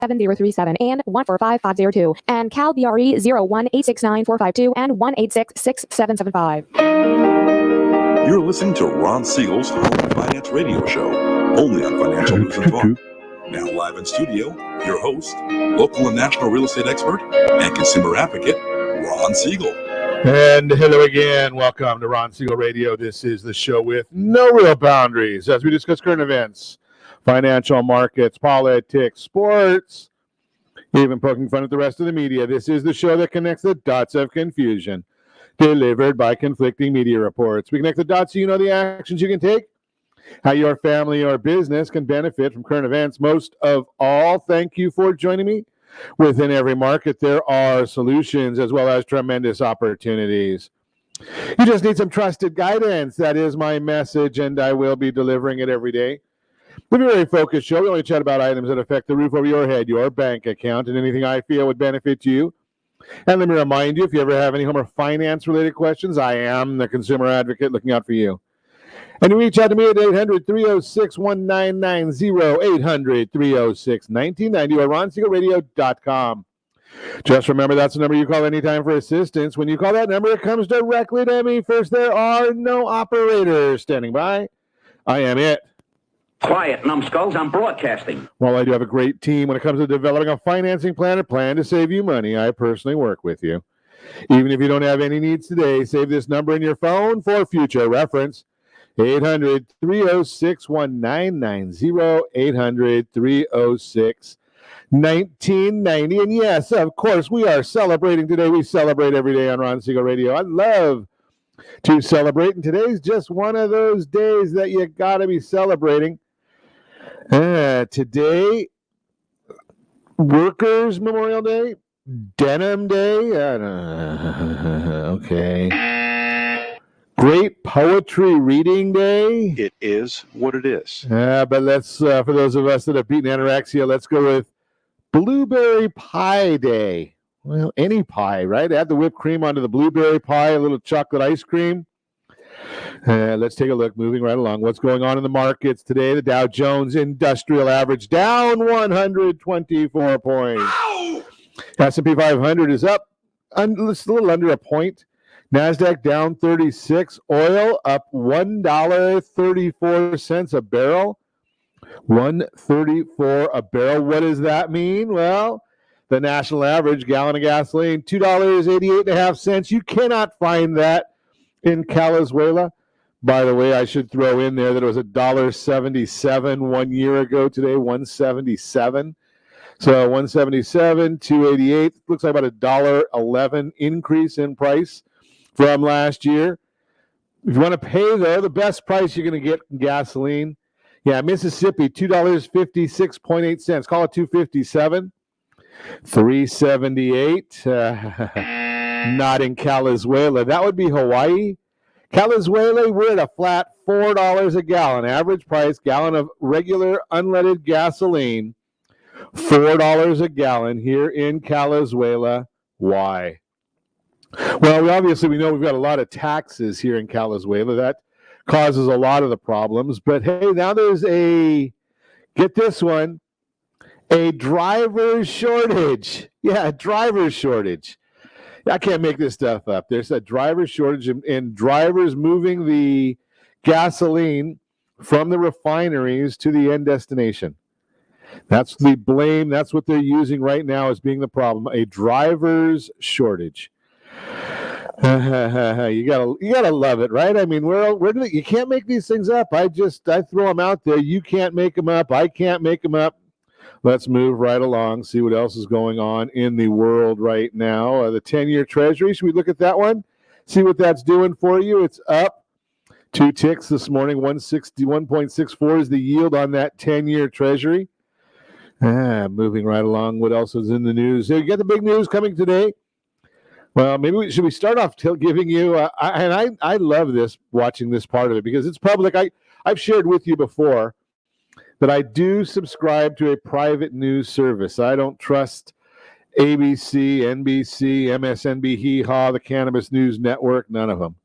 7037 and 145502 and Cal BRE 01869452 and 1866775. You're listening to Ron Siegel's Home Finance Radio Show, only on Financial News and Talk. Now live in studio, your host, local and national real estate expert and consumer advocate, Ron Siegel. And hello again. Welcome to Ron Siegel Radio. This is the show with no real boundaries as we discuss current events, financial markets, politics, sports, even poking fun at the rest of the media. This is the show that connects the dots of confusion delivered by conflicting media reports. We connect the dots so you know the actions you can take, how your family or business can benefit from current events. Most of all, thank you for joining me. Within every market, there are solutions as well as tremendous opportunities. You just need some trusted guidance. That is my message, and I will be delivering it every day. We're a very focused show. We only chat about items that affect the roof over your head, your bank account, and anything I feel would benefit you. And let me remind you, if you ever have any home or finance-related questions, I am the consumer advocate looking out for you. And you reach out to me at 800-306-1990, 800-306-1990, or RonSiegelRadio.com. Just remember, that's the number you call anytime for assistance. When you call that number, it comes directly to me. First, there are no operators standing by. I am it. Quiet, numbskulls, I'm broadcasting. Well, I do have a great team when it comes to developing a financing plan, a plan to save you money. I personally work with you. Even if you don't have any needs today, save this number in your phone for future reference. 800-306-1990, 800-306-1990. And yes, of course, we are celebrating today. We celebrate every day on Ron Siegel Radio. I love to celebrate, and today's just one of those days that you got to be celebrating. Today, Workers' Memorial Day, Denim Day, okay. Great Poetry Reading Day. It is what it is. But let's, for those of us that have beaten anorexia, let's go with Blueberry Pie Day. Well, any pie, right? Add the whipped cream onto the blueberry pie, a little chocolate ice cream. Let's take a look, moving right along. What's going on in the markets today? The Dow Jones Industrial Average down 124 points. Ow! S&P 500 is up a little under a point. NASDAQ down 36. Oil up $1.34 a barrel. $1.34 a barrel. What does that mean? Well, the national average gallon of gasoline, $2.88.5. You cannot find that in Venezuela. By the way, I should throw in there that it was $1.77 1 year ago today, $1.77. So $1.77, $2.88. Looks like about $1.11 increase in price from last year. If you want to pay, though, the best price you're going to get in gasoline, Mississippi, $2.56.8. Call it $2.57. $3.78. Not in Venezuela. That would be Hawaii. Venezuela, we're at a flat $4 a gallon. Average price, gallon of regular unleaded gasoline, $4 a gallon here in Venezuela. Why? Well, we know we've got a lot of taxes here in Venezuela. That causes a lot of the problems. But hey, now there's get this one, a driver's shortage. Yeah, driver's shortage. I can't make this stuff up. There's a driver's shortage in drivers moving the gasoline from the refineries to the end destination. That's the blame. That's what they're using right now as being the problem. A driver's shortage. You gotta love it, right? I mean, you can't make these things up. I throw them out there. You can't make them up. I can't make them up. Let's move right along, see what else is going on in the world right now. The 10-year Treasury, should we look at that one? See what that's doing for you? It's up 2 ticks this morning. 161.64 is the yield on that 10-year Treasury. Moving right along, what else is in the news? You got the big news coming today. Well, maybe should we start off giving you, I love this, watching this part of it, because it's public. I've shared with you before that I do subscribe to a private news service. I don't trust ABC, NBC, MSNB, Hee Haw, the Cannabis News Network, none of them.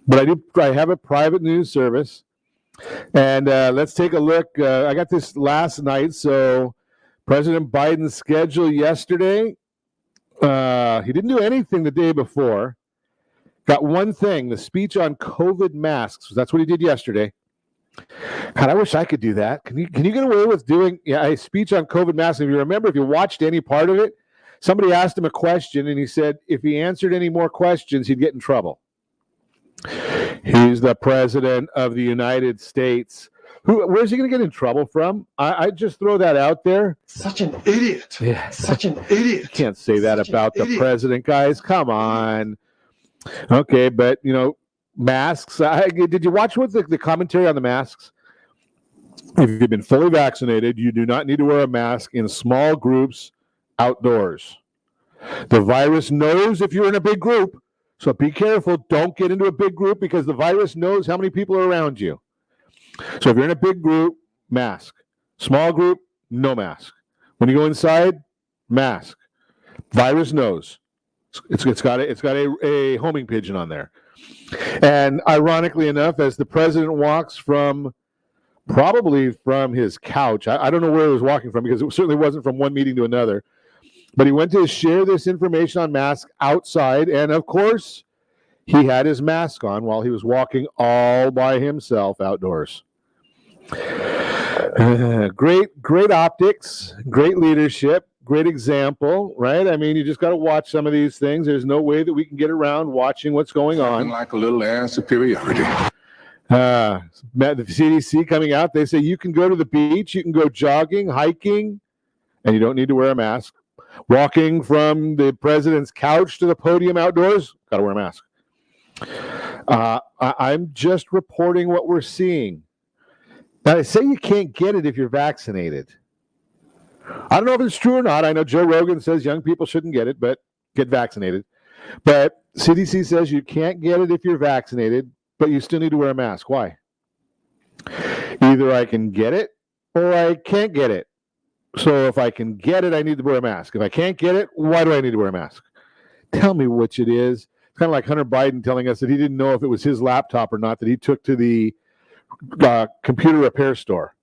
But I have a private news service. And let's take a look. I got this last night, so President Biden's schedule yesterday, he didn't do anything the day before. Got one thing, the speech on COVID masks. That's what he did yesterday. God, I wish I could do that. Can you get away with doing a speech on COVID masks? If you remember, if you watched any part of it, somebody asked him a question, and he said if he answered any more questions, he'd get in trouble. He's the president of the United States. Where's he going to get in trouble from? I just throw that out there. Such an idiot. Yeah. Such an idiot. You can't say that about the president, guys. Come on. Okay, but, masks. Did you watch what the commentary on the masks? If you've been fully vaccinated, you do not need to wear a mask in small groups outdoors. The virus knows if you're in a big group, so be careful. Don't get into a big group because the virus knows how many people are around you. So if you're in a big group, mask. Small group, no mask. When you go inside, mask. Virus knows. It's got a homing pigeon on there. And ironically enough, as the president walks probably from his couch, I don't know where he was walking from because it certainly wasn't from one meeting to another, but he went to share this information on masks outside, and of course, he had his mask on while he was walking all by himself outdoors. Great optics, great leadership, great example, right? I mean, you just got to watch some of these things. There's no way that we can get around watching what's going on. Like a little ass superiority. The CDC coming out, they say you can go to the beach, you can go jogging, hiking, and you don't need to wear a mask. Walking from the president's couch to the podium outdoors, got to wear a mask. I'm just reporting what we're seeing. Now, they say you can't get it if you're vaccinated. I don't know if it's true or not. I know Joe Rogan says young people shouldn't get it, but get vaccinated. But CDC says you can't get it if you're vaccinated, but you still need to wear a mask. Why? Either I can get it or I can't get it. So if I can get it, I need to wear a mask. If I can't get it, why do I need to wear a mask? Tell me which it is. It's kind of like Hunter Biden telling us that he didn't know if it was his laptop or not that he took to the computer repair store.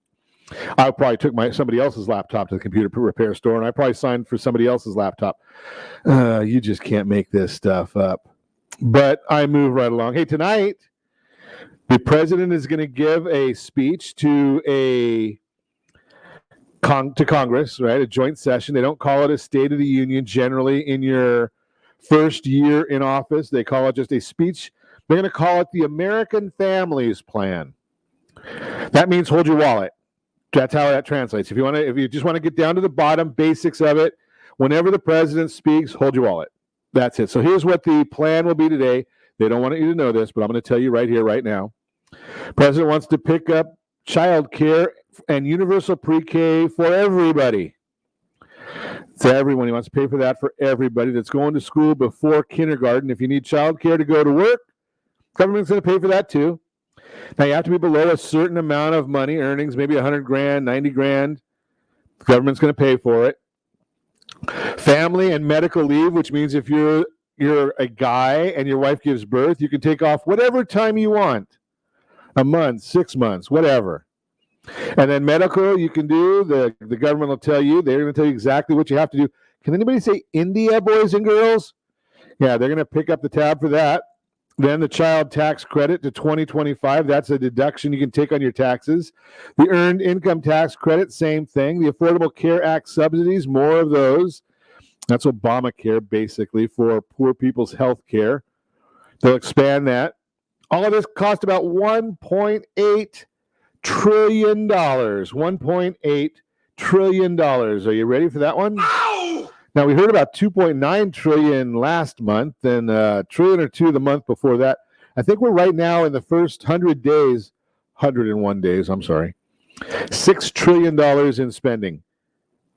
I probably took somebody else's laptop to the computer repair store, and I probably signed for somebody else's laptop. You just can't make this stuff up. But I move right along. Hey, tonight, the president is going to give a speech to Congress, right? A joint session. They don't call it a State of the Union generally in your first year in office. They call it just a speech. They're going to call it the American Families Plan. That means hold your wallet. That's how that translates. If you just want to get down to the bottom basics of it, whenever the president speaks, hold your wallet. That's it. So here's what the plan will be today. They don't want you to know this, but I'm going to tell you right here, right now. President wants to pick up child care and universal pre-K for everybody. It's everyone. He wants to pay for that for everybody that's going to school before kindergarten. If you need child care to go to work, government's going to pay for that too. Now, you have to be below a certain amount of money, earnings, maybe $100,000, $90,000. The government's going to pay for it. Family and medical leave, which means if you're a guy and your wife gives birth, you can take off whatever time you want. A month, 6 months, whatever. And then medical, you can do, the government will tell you, they're going to tell you exactly what you have to do. Can anybody say India, boys and girls? Yeah, they're going to pick up the tab for that. Then the child tax credit to 2025, that's a deduction you can take on your taxes. The earned income tax credit, same thing. The Affordable Care Act subsidies, more of those. That's Obamacare, basically, for poor people's health care. They'll expand that. All of this cost about $1.8 trillion. $1.8 trillion. Are you ready for that one? Ow! Now, we heard about $2.9 trillion last month and $1 trillion or $2 trillion the month before that. I think we're right now in the first 101 days, $6 trillion in spending.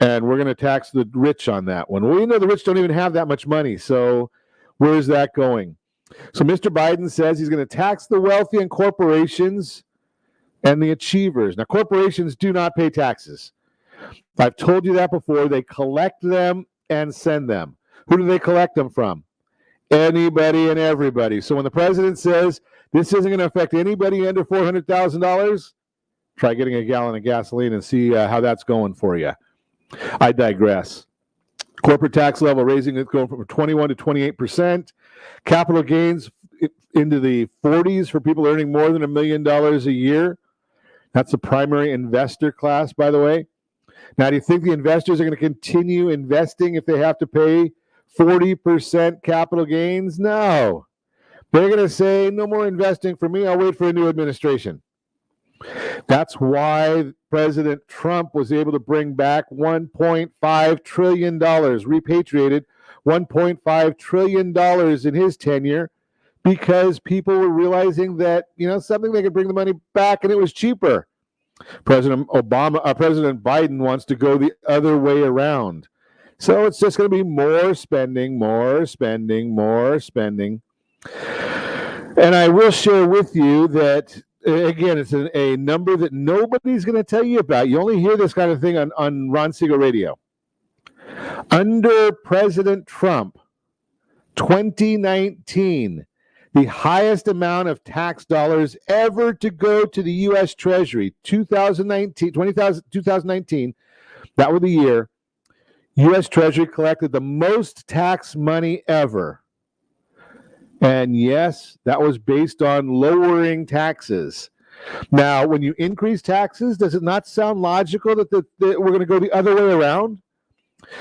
And we're going to tax the rich on that one. Well, the rich don't even have that much money. So where is that going? So Mr. Biden says he's going to tax the wealthy and corporations and the achievers. Now, corporations do not pay taxes. I've told you that before. They collect them and send them. Who do they collect them from? Anybody and everybody. So when the president says this isn't going to affect anybody under $400,000, try getting a gallon of gasoline and see how that's going for you. I digress. Corporate tax level raising it going from 21 to 28%. Capital gains into the 40s for people earning more than $1 million a year. That's the primary investor class, by the way. Now, do you think the investors are going to continue investing if they have to pay 40% capital gains? No. They're going to say, no more investing for me. I'll wait for a new administration. That's why President Trump was able to bring back $1.5 trillion, repatriated $1.5 trillion in his tenure, because people were realizing that, something they could bring the money back and it was cheaper. President Biden wants to go the other way around. So it's just going to be more spending, more spending, more spending. And I will share with you that, again, it's a number that nobody's going to tell you about. You only hear this kind of thing on Ron Siegel Radio. Under President Trump, 2019, the highest amount of tax dollars ever to go to the U.S. Treasury, 2019, that was the year, U.S. Treasury collected the most tax money ever. And yes, that was based on lowering taxes. Now, when you increase taxes, does it not sound logical that we're going to go the other way around?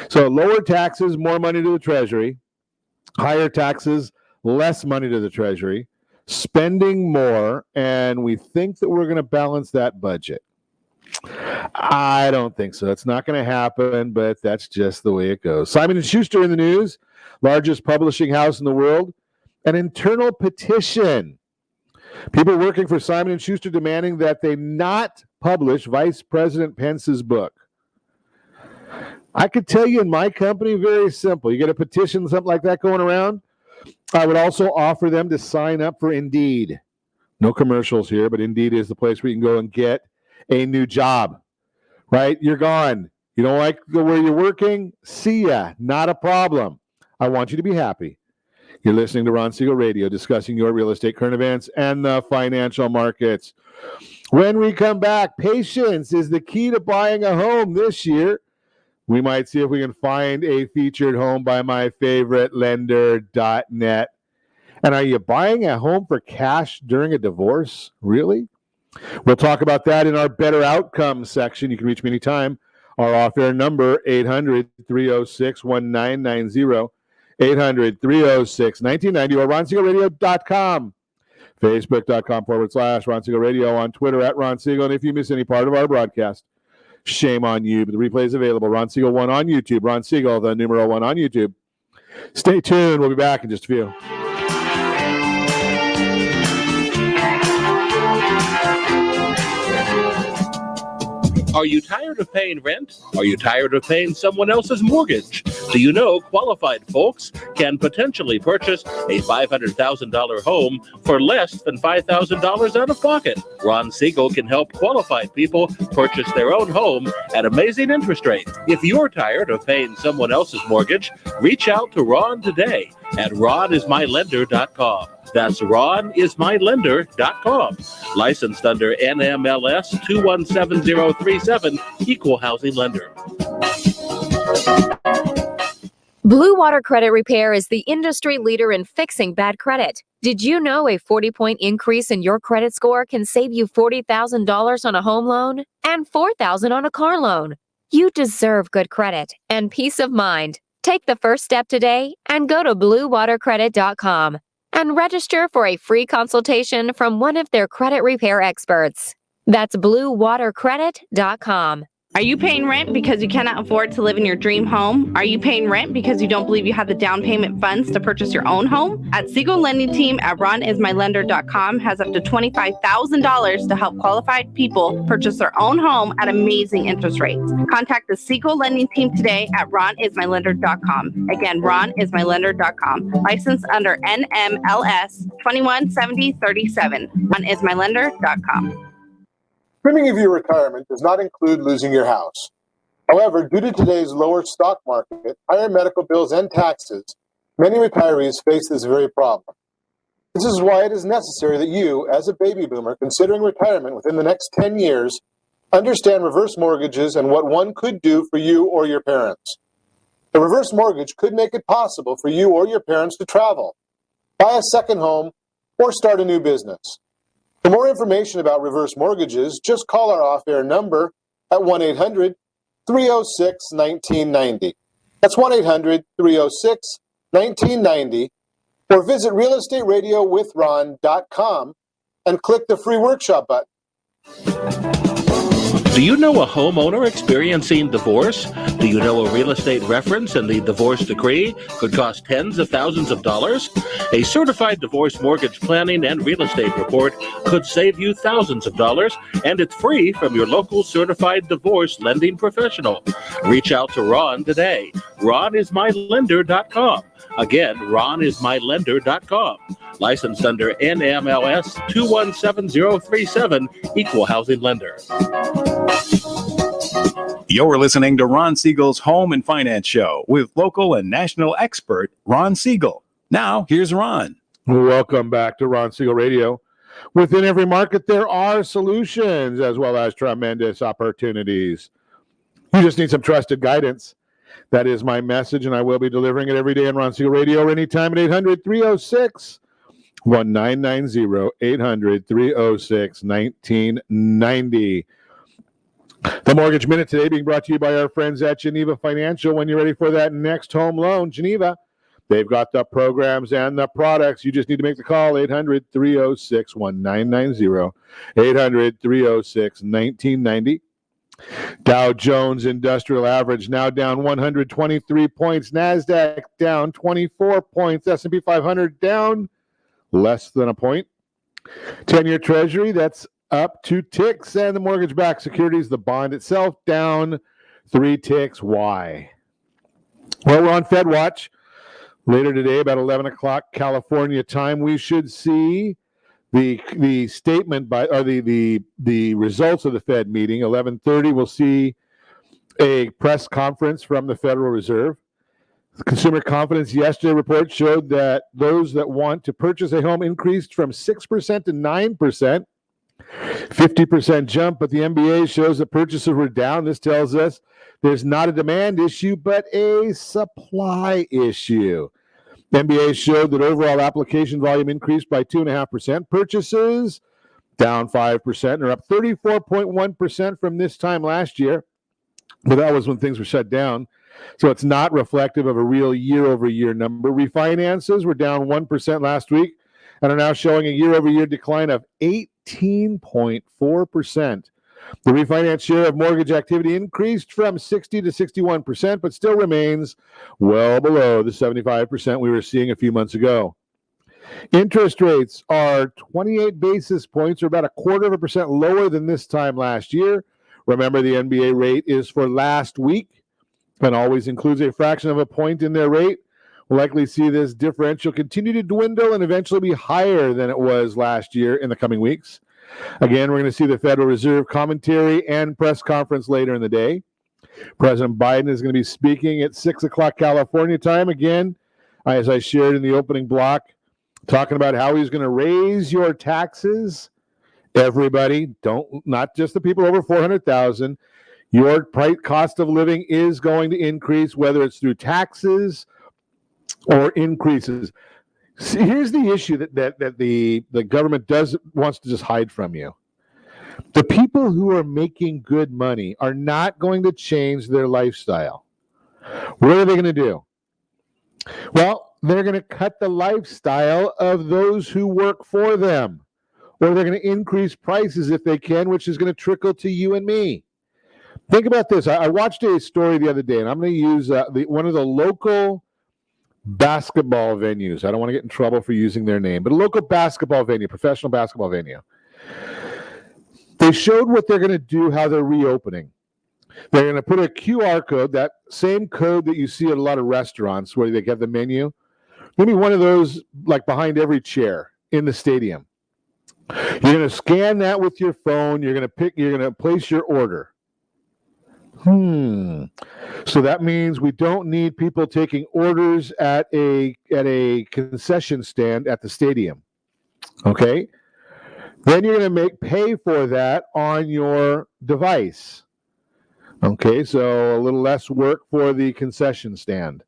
So lower taxes, more money to the Treasury. Higher taxes, less money to the Treasury. Spending more, and we think that we're going to balance that budget. I don't think so. It's not going to happen, but that's just the way it goes. Simon & Schuster in the news, largest publishing house in the world. An internal petition. People working for Simon & Schuster demanding that they not publish Vice President Pence's book. I could tell you in my company, very simple. You get a petition, something like that going around, I would also offer them to sign up for Indeed. No commercials here, but Indeed is the place where you can go and get a new job, right? You're gone. You don't like where you're working? See ya. Not a problem. I want you to be happy. You're listening to Ron Siegel Radio, discussing your real estate current events and the financial markets. When we come back, patience is the key to buying a home this year. We might see if we can find a featured home by my favorite lender.net. And are you buying a home for cash during a divorce? Really? We'll talk about that in our Better Outcomes section. You can reach me anytime. Our off-air number, 800-306-1990. 800-306-1990 or RonSiegelRadio.com. Facebook.com/Ron Siegel Radio. On Twitter @Ron Siegel. And if you miss any part of our broadcast, shame on you. But the replay is available. Ron Siegel 1 on YouTube. Ron Siegel, the numero 1 on YouTube. Stay tuned. We'll be back in just a few. Are you tired of paying rent? Are you tired of paying someone else's mortgage? Do you know qualified folks can potentially purchase a $500,000 home for less than $5,000 out of pocket? Ron Siegel can help qualified people purchase their own home at amazing interest rates. If you're tired of paying someone else's mortgage, reach out to Ron today at ronismylender.com. That's ronismylender.com. Licensed under NMLS 217037, Equal Housing Lender. Blue Water Credit Repair is the industry leader in fixing bad credit. Did you know a 40-point increase in your credit score can save you $40,000 on a home loan and $4,000 on a car loan? You deserve good credit and peace of mind. Take the first step today and go to bluewatercredit.com and register for a free consultation from one of their credit repair experts. That's bluewatercredit.com. Are you paying rent because you cannot afford to live in your dream home? Are you paying rent because you don't believe you have the down payment funds to purchase your own home? At Siegel Lending Team at ronismylender.com has up to $25,000 to help qualified people purchase their own home at amazing interest rates. Contact the Siegel Lending Team today at ronismylender.com. Again, ronismylender.com. Licensed under NMLS 217037. ronismylender.com. Dreaming of your retirement does not include losing your house. However, due to today's lower stock market, higher medical bills, and taxes, many retirees face this very problem. This is why it is necessary that you, as a baby boomer considering retirement within the next 10 years, Understand reverse mortgages and what one could do for you or your parents. A reverse mortgage could make it possible for you or your parents to travel, buy a second home, or start a new business. For more information about reverse mortgages, just call our off-air number at 1-800-306-1990. That's 1-800-306-1990, or visit realestatewithron.com and click the free workshop button. Do you know a homeowner experiencing divorce? Do you know a real estate reference and the divorce decree could cost tens of thousands of dollars? A certified divorce mortgage planning and real estate report could save you thousands of dollars, and it's free from your local certified divorce lending professional. Reach out to Ron today. RonIsMyLender.com. Again, RonIsMyLender.com. Licensed under NMLS 217037, Equal Housing Lender. You're listening to Ron Siegel's Home and Finance Show with local and national expert Ron Siegel. Now, here's Ron. Welcome back to Ron Siegel Radio. Within every market, there are solutions as well as tremendous opportunities. You just need some trusted guidance. That is my message, and I will be delivering it every day on Ron Siegel Radio or anytime at 800-306-1990, 800-306-1990. The Mortgage Minute today being brought to you by our friends at Geneva Financial. When you're ready for that next home loan, Geneva, they've got the programs and the products. You just need to make the call, 800-306-1990, 800-306-1990. Dow Jones Industrial Average now down 123 points. NASDAQ down 24 points. S&P 500 down less than a point. 10-year Treasury, that's up 2 ticks. And the mortgage-backed securities, the bond itself, down 3 ticks. Why? Well, we're on Fed Watch. Later today, about 11 o'clock California time, we should see the statement by, or the results of the Fed meeting. 11:30, we'll see a press conference from the Federal Reserve. The consumer confidence yesterday report showed that those that want to purchase a home increased from 6% to 9%, 50% jump, but the MBA shows that purchases were down. This tells us there's not a demand issue, but a supply issue. The MBA showed that overall application volume increased by 2.5%. Purchases down 5% and are up 34.1% from this time last year. But that was when things were shut down. So it's not reflective of a real year-over-year number. Refinances were down 1% last week and are now showing a year-over-year decline of 18.4%. The refinance share of mortgage activity increased from 60 to 61%, but still remains well below the 75% we were seeing a few months ago. Interest rates are 28 basis points, or about 0.25% lower than this time last year. Remember, the NBA rate is for last week and always includes a fraction of a point in their rate. We'll likely see this differential continue to dwindle and eventually be higher than it was last year in the coming weeks. Again, we're going to see the Federal Reserve commentary and press conference later in the day. President Biden is going to be speaking at 6 o'clock California time. Again, as I shared in the opening block, talking about how he's going to raise your taxes. Everybody, not just the people over 400,000. Your cost of living is going to increase, whether it's through taxes or increases. See, here's the issue that the government wants to just hide from you. The people who are making good money are not going to change their lifestyle. What are they going to do? Well, they're going to cut the lifestyle of those who work for them, or they're going to increase prices if they can, which is going to trickle to you and me. Think about this. I watched a story the other day, and I'm going to use one of the local basketball venues. I don't want to get in trouble for using their name, but a local basketball venue, professional basketball venue. They showed what they're going to do, how they're reopening. They're going to put a QR code, that same code that you see at a lot of restaurants where they have the menu. Maybe one of those like behind every chair in the stadium. You're going to scan that with your phone. You're going to place your order. So that means we don't need people taking orders at a concession stand at the stadium. Okay? Then you're going to pay for that on your device. Okay, so a little less work for the concession stand.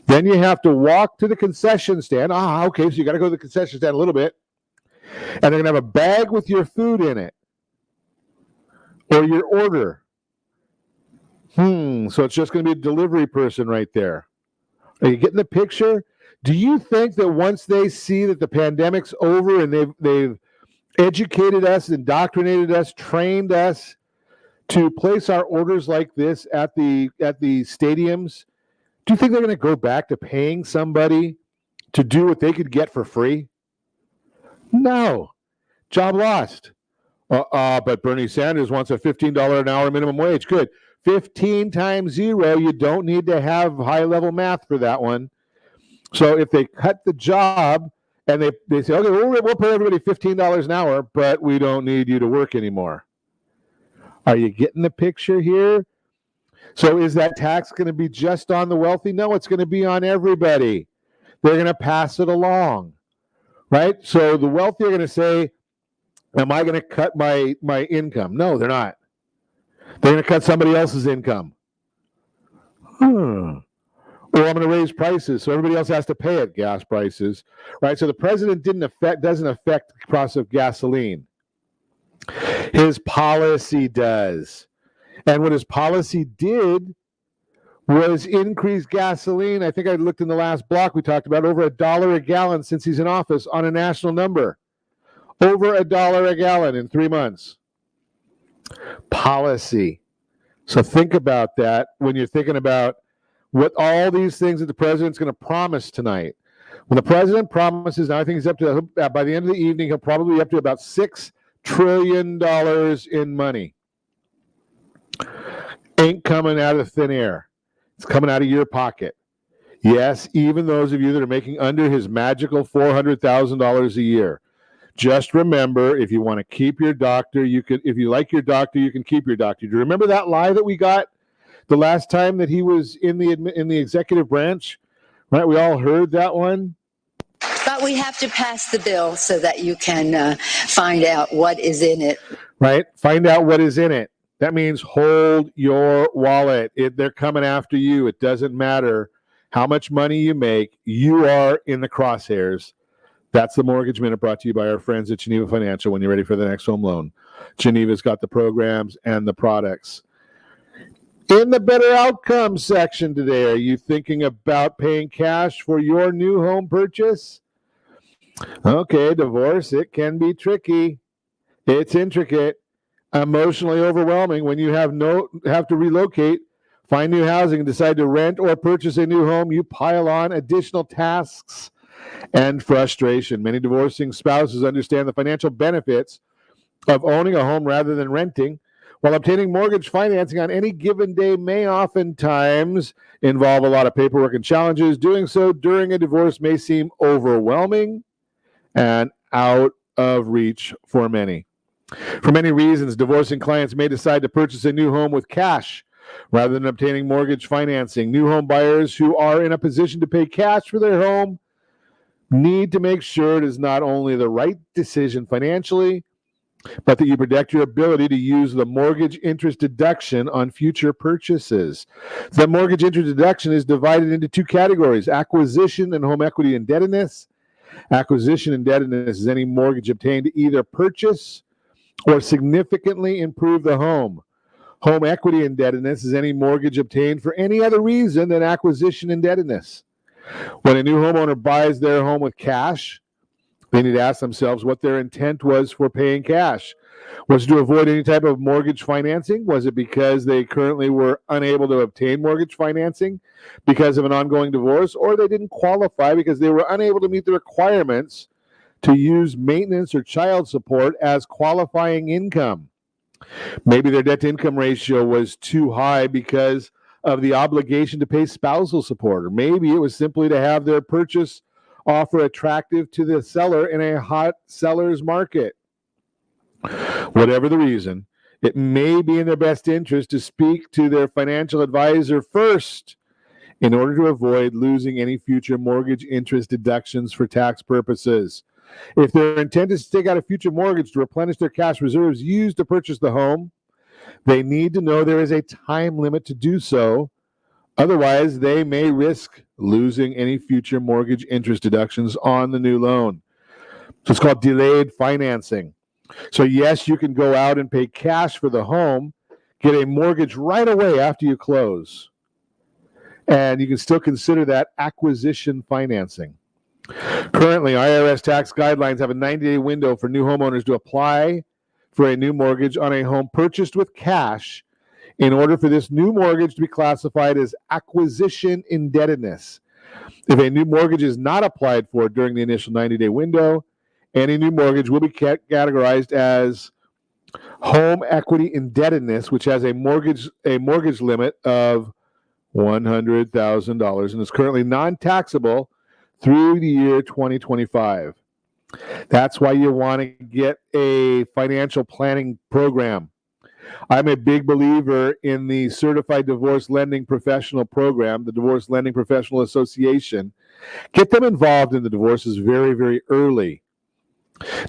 Then you have to walk to the concession stand. Okay, so you got to go to the concession stand a little bit. And they're going to have a bag with your food in it or your order. So it's just going to be a delivery person right there. Are you getting the picture? Do you think that once they see that the pandemic's over and they've educated us, indoctrinated us, trained us to place our orders like this at the stadiums, do you think they're going to go back to paying somebody to do what they could get for free? No. Job lost. But Bernie Sanders wants a $15 an hour minimum wage. Good. 15 times 0, you don't need to have high-level math for that one. So if they cut the job and they say, okay, we'll pay everybody $15 an hour, but we don't need you to work anymore. Are you getting the picture here? So is that tax going to be just on the wealthy? No, it's going to be on everybody. They're going to pass it along, right? So the wealthy are going to say, am I going to cut my income? No, they're not. They're going to cut somebody else's income. Or I'm going to raise prices so everybody else has to pay it, gas prices, right? So the president doesn't affect the price of gasoline. His policy does. And what his policy did was increase gasoline. I think I looked in the last block we talked about over $1 a gallon since he's in office on a national number. Over $1 a gallon in 3 months. Policy. So think about that when you're thinking about what all these things that the president's going to promise tonight. When the president promises, now I think he's up to, by the end of the evening, he'll probably be up to about $6 trillion in money. Ain't coming out of thin air. It's coming out of your pocket. Yes, even those of you that are making under his magical $400,000 a year. Just remember, if you want to keep your doctor, you could. If you like your doctor, you can keep your doctor. Do you remember that lie that we got the last time that he was in the executive branch? Right, we all heard that one. But we have to pass the bill so that you can find out what is in it. Right, find out what is in it. That means hold your wallet. They're coming after you. It doesn't matter how much money you make. You are in the crosshairs. That's the Mortgage Minute, brought to you by our friends at Geneva Financial when you're ready for the next home loan. Geneva's got the programs and the products. In the better outcomes section today, are you thinking about paying cash for your new home purchase? Okay, divorce, it can be tricky. It's intricate, emotionally overwhelming when you have to relocate, find new housing, and decide to rent or purchase a new home. You pile on additional tasks and frustration. Many divorcing spouses understand the financial benefits of owning a home rather than renting, while obtaining mortgage financing on any given day may oftentimes involve a lot of paperwork and challenges. Doing so during a divorce may seem overwhelming and out of reach for many. For many reasons, divorcing clients may decide to purchase a new home with cash rather than obtaining mortgage financing. New home buyers who are in a position to pay cash for their home need to make sure it is not only the right decision financially, but that you protect your ability to use the mortgage interest deduction on future purchases. The mortgage interest deduction is divided into two categories: acquisition and home equity indebtedness. Acquisition indebtedness is any mortgage obtained to either purchase or significantly improve the home. Home equity indebtedness is any mortgage obtained for any other reason than acquisition indebtedness. When a new homeowner buys their home with cash, they need to ask themselves what their intent was for paying cash. Was it to avoid any type of mortgage financing? Was it because they currently were unable to obtain mortgage financing because of an ongoing divorce? Or they didn't qualify because they were unable to meet the requirements to use maintenance or child support as qualifying income? Maybe their debt-to-income ratio was too high because of the obligation to pay spousal support, or maybe it was simply to have their purchase offer attractive to the seller in a hot seller's market. Whatever the reason, it may be in their best interest to speak to their financial advisor first in order to avoid losing any future mortgage interest deductions for tax purposes. If their intent is to take out a future mortgage to replenish their cash reserves used to purchase the home, they need to know there is a time limit to do so. Otherwise, they may risk losing any future mortgage interest deductions on the new loan. So it's called delayed financing. So yes, you can go out and pay cash for the home, get a mortgage right away after you close. And you can still consider that acquisition financing. Currently, IRS tax guidelines have a 90-day window for new homeowners to apply for a new mortgage on a home purchased with cash in order for this new mortgage to be classified as acquisition indebtedness. If a new mortgage is not applied for during the initial 90-day window, any new mortgage will be categorized as home equity indebtedness, which has a mortgage limit of $100,000 and is currently non-taxable through the year 2025. That's why you want to get a financial planning program. I'm a big believer in the Certified Divorce Lending Professional Program, the Divorce Lending Professional Association. Get them involved in the divorces very, very early.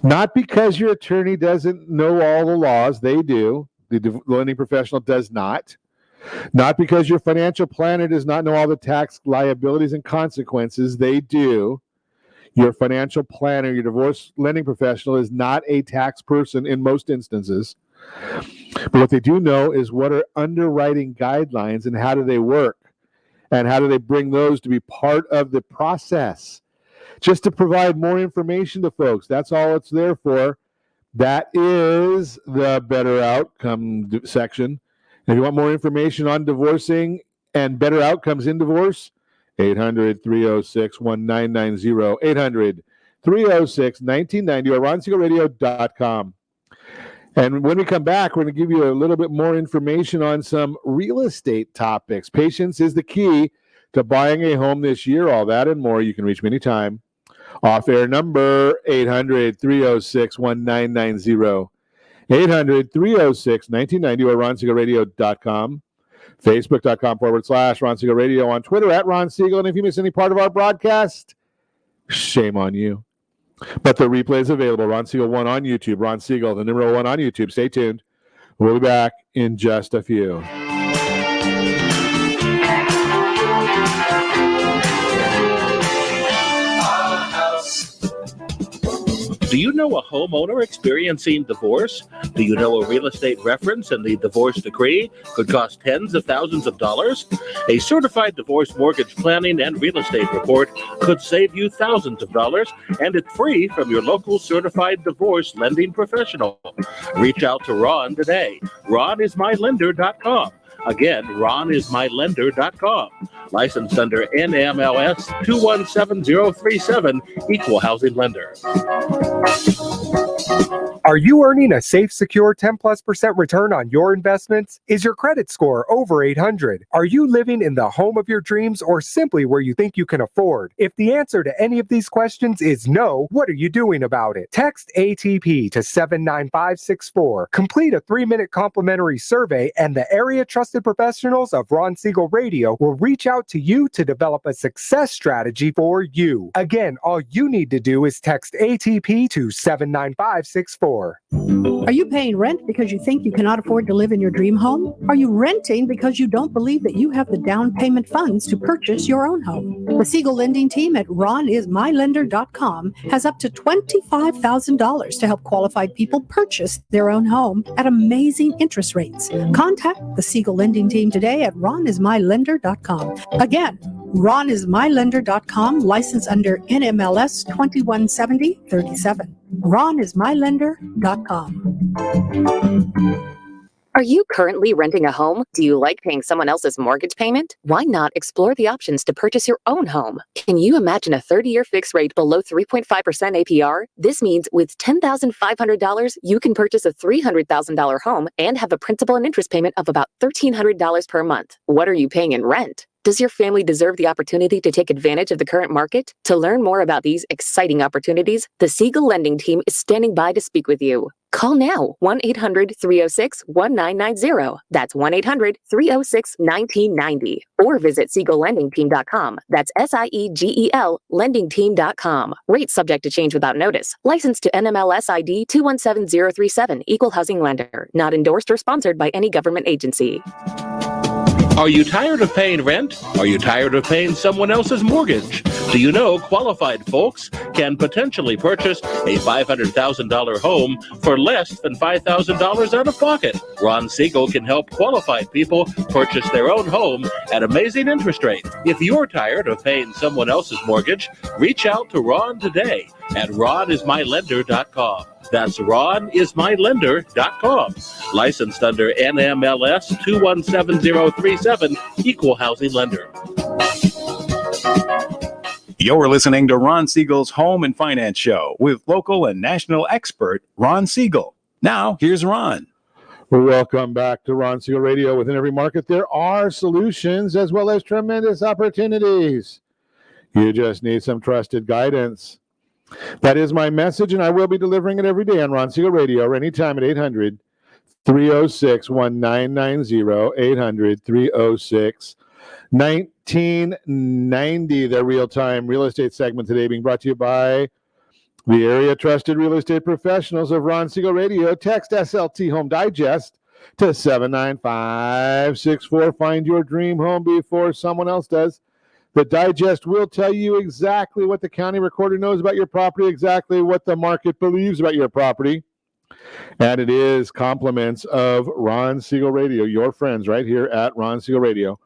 Not because your attorney doesn't know all the laws, they do. The lending professional does not. Not because your financial planner does not know all the tax liabilities and consequences, they do. Your financial planner, your divorce lending professional is not a tax person in most instances. But what they do know is what are underwriting guidelines and how do they work? And how do they bring those to be part of the process? Just to provide more information to folks. That's all it's there for. That is the better outcome section. If you want more information on divorcing and better outcomes in divorce, 800-306-1990, 800-306-1990, or ronsiegelradio.com. And when we come back, we're going to give you a little bit more information on some real estate topics. Patience is the key to buying a home this year. All that and more. You can reach me anytime. Off-air number, 800-306-1990, 800-306-1990, or ronsiegelradio.com. Facebook.com/Ron Siegel Radio, on Twitter @Ron Siegel. And if you miss any part of our broadcast, shame on you. But the replay is available. Ron Siegel 1 on YouTube. Ron Siegel, the number 1 on YouTube. Stay tuned. We'll be back in just a few. Do you know a homeowner experiencing divorce? Do you know a real estate reference and the divorce decree could cost tens of thousands of dollars? A certified divorce mortgage planning and real estate report could save you thousands of dollars, and it's free from your local certified divorce lending professional. Reach out to Ron today. RonIsMyLender.com. Again, RonIsMyLender.com. Licensed under NMLS 217037, Equal Housing Lender. Are you earning a safe, secure 10+% return on your investments? Is your credit score over 800? Are you living in the home of your dreams or simply where you think you can afford? If the answer to any of these questions is no, what are you doing about it? Text ATP to 79564. Complete a 3-minute complimentary survey, and the area trusted professionals of Ron Siegel Radio will reach out to you to develop a success strategy for you. Again, all you need to do is text ATP to 79564. Are you paying rent because you think you cannot afford to live in your dream home? Are you renting because you don't believe that you have the down payment funds to purchase your own home? The Siegel lending team at RonIsMyLender.com has up to $25,000 to help qualified people purchase their own home at amazing interest rates. Contact the Siegel lending team today at RonIsMyLender.com. Again, RonIsMyLender.com, licensed under NMLS 217037. RonIsMyLender.com. Are you currently renting a home? Do you like paying someone else's mortgage payment? Why not explore the options to purchase your own home? Can you imagine a 30-year fixed rate below 3.5% APR? This means with $10,500, you can purchase a $300,000 home and have a principal and interest payment of about $1,300 per month. What are you paying in rent? Does your family deserve the opportunity to take advantage of the current market? To learn more about these exciting opportunities, the Siegel Lending Team is standing by to speak with you. Call now, 1-800-306-1990. That's 1-800-306-1990. Or visit SiegelLendingTeam.com. That's SIEGEL LendingTeam.com. Rates subject to change without notice. Licensed to NMLS ID 217037. Equal housing lender. Not endorsed or sponsored by any government agency. Are you tired of paying rent? Are you tired of paying someone else's mortgage? Do you know qualified folks can potentially purchase a $500,000 home for less than $5,000 out of pocket? Ron Siegel can help qualified people purchase their own home at amazing interest rates. If you're tired of paying someone else's mortgage, reach out to Ron today at ronismylender.com. That's ronismylender.com. Licensed under NMLS 217037, Equal Housing Lender. You're listening to Ron Siegel's Home and Finance Show with local and national expert Ron Siegel. Now, here's Ron. Welcome back to Ron Siegel Radio. Within every market, there are solutions as well as tremendous opportunities. You just need some trusted guidance. That is my message, and I will be delivering it every day on Ron Siegel Radio or anytime at 800-306-1990, 800-306-1990. The real-time real estate segment today being brought to you by the area trusted real estate professionals of Ron Siegel Radio. Text SLT Home Digest to 79564. Find your dream home before someone else does. The digest will tell you exactly what the county recorder knows about your property, exactly what the market believes about your property. And it is compliments of Ron Siegel Radio, your friends right here at Ron Siegel Radio.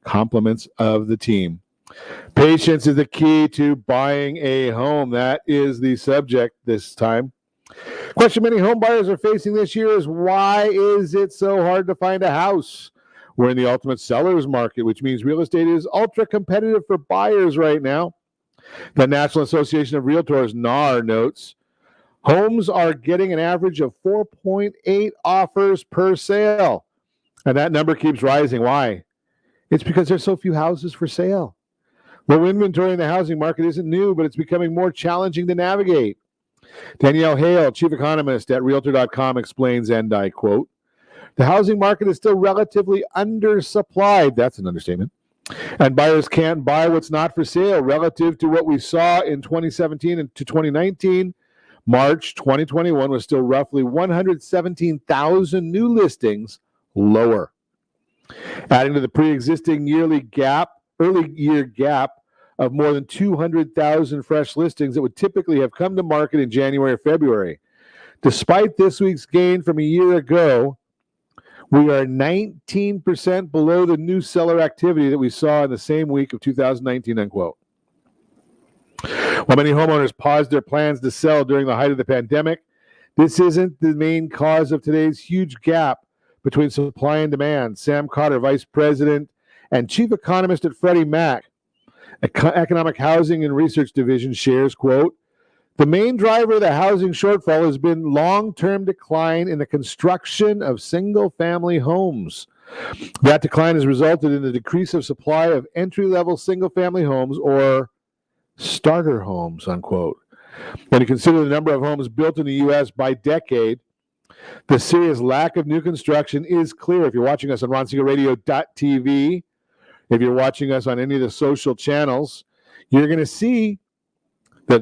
Compliments of the team. Patience is the key to buying a home. That is the subject this time. Question many home buyers are facing this year is, why is it so hard to find a house? We're in the ultimate seller's market, which means real estate is ultra competitive for buyers right now. The National Association of Realtors, NAR, notes homes are getting an average of 4.8 offers per sale. And that number keeps rising. Why? It's because there's so few houses for sale. Low inventory in the housing market isn't new, but it's becoming more challenging to navigate. Danielle Hale, chief economist at Realtor.com, explains, and I quote, the housing market is still relatively undersupplied. That's an understatement. And buyers can't buy what's not for sale relative to what we saw in 2017 and to 2019. March 2021 was still roughly 117,000 new listings lower. Adding to the pre-existing early year gap of more than 200,000 fresh listings that would typically have come to market in January or February. Despite this week's gain from a year ago, we are 19% below the new seller activity that we saw in the same week of 2019, unquote. While many homeowners paused their plans to sell during the height of the pandemic, this isn't the main cause of today's huge gap between supply and demand. Sam Cotter, vice president and chief economist at Freddie Mac, Economic Housing and Research Division, shares, quote, the main driver of the housing shortfall has been long-term decline in the construction of single-family homes. That decline has resulted in the decrease of supply of entry-level single-family homes, or starter homes, unquote. When you consider the number of homes built in the U.S. by decade, the serious lack of new construction is clear. If you're watching us on RonSiegelRadio.tv, if you're watching us on any of the social channels, you're going to see the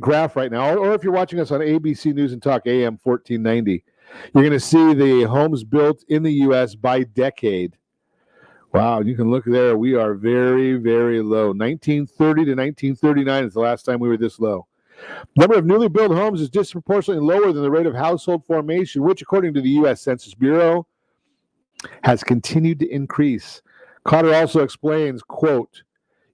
graph right now, or if you're watching us on ABC News and Talk AM 1490, you're going to see the homes built in the U.S. by decade. Wow, you can look there. We are very, very low. 1930 to 1939 is the last time we were this low. Number of newly built homes is disproportionately lower than the rate of household formation, which, according to the U.S. Census Bureau, has continued to increase. Cotter also explains, quote,